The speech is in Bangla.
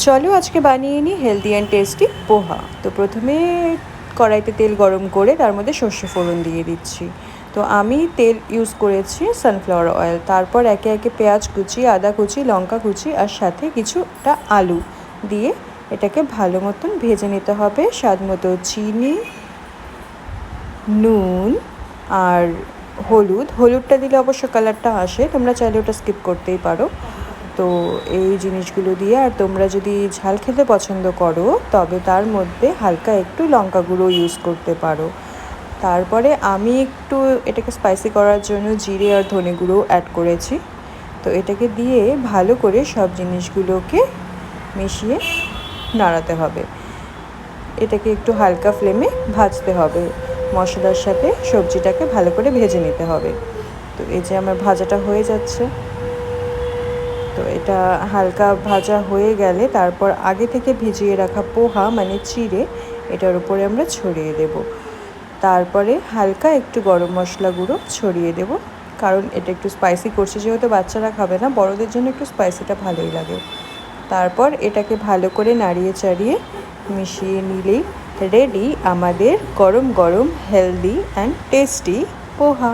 চলো আজকে বানিয়ে নিই হেলদি অ্যান্ড টেস্টি পোহা। তো প্রথমে কড়াইতে তেল গরম করে তার মধ্যে সর্ষে ফোড়ন দিয়ে দিচ্ছি। তো আমি তেল ইউজ করেছি সানফ্লাওয়ার অয়েল। তারপর একে একে পেঁয়াজ কুচি, আদা কুচি, লঙ্কা কুচি আর সাথে কিছুটা আলু দিয়ে এটাকে ভালো মতন ভেজে নিতে হবে। স্বাদ মতো চিনি, নুন আর হলুদটা দিলে অবশ্য কালারটা আসে, তোমরা চাইলে ওটা স্কিপ করতেই পারো। তো এই জিনিসগুলো দিয়ে, আর তোমরা যদি ঝাল খেতে পছন্দ করো তবে তার মধ্যে হালকা একটু লঙ্কা গুঁড়ো ইউজ করতে পারো। তারপরে আমি একটু এটাকে স্পাইসি করার জন্য জিরে আর ধনে গুঁড়ো অ্যাড করেছি। তো এটাকে দিয়ে ভালো করে সব জিনিসগুলোকে মিশিয়ে নাড়াতে হবে। এটাকে একটু হালকা ফ্লেমে ভাজতে হবে, মশলার সাথে সবজিটাকে ভালো করে ভেজে নিতে হবে। তো এই যে আমার ভাজাটা হয়ে যাচ্ছে। তো এটা হালকা ভাজা হয়ে গেলে তারপর আগে থেকে ভিজিয়ে রাখা পোহা মানে চিড়ে এটার উপরে আমরা ছড়িয়ে দেব। তারপরে হালকা একটু গরম মশলা গুঁড়ো ছড়িয়ে দেব, কারণ এটা একটু স্পাইসি করছে, যেহেতু বাচ্চারা খাবে না, বড়দের জন্য একটু স্পাইসিটা ভালোই লাগে। তারপর এটাকে ভালো করে নাড়িয়ে চাড়িয়ে মিশিয়ে নিলেই রেডি আমাদের গরম গরম হেলদি অ্যান্ড টেস্টি পোহা।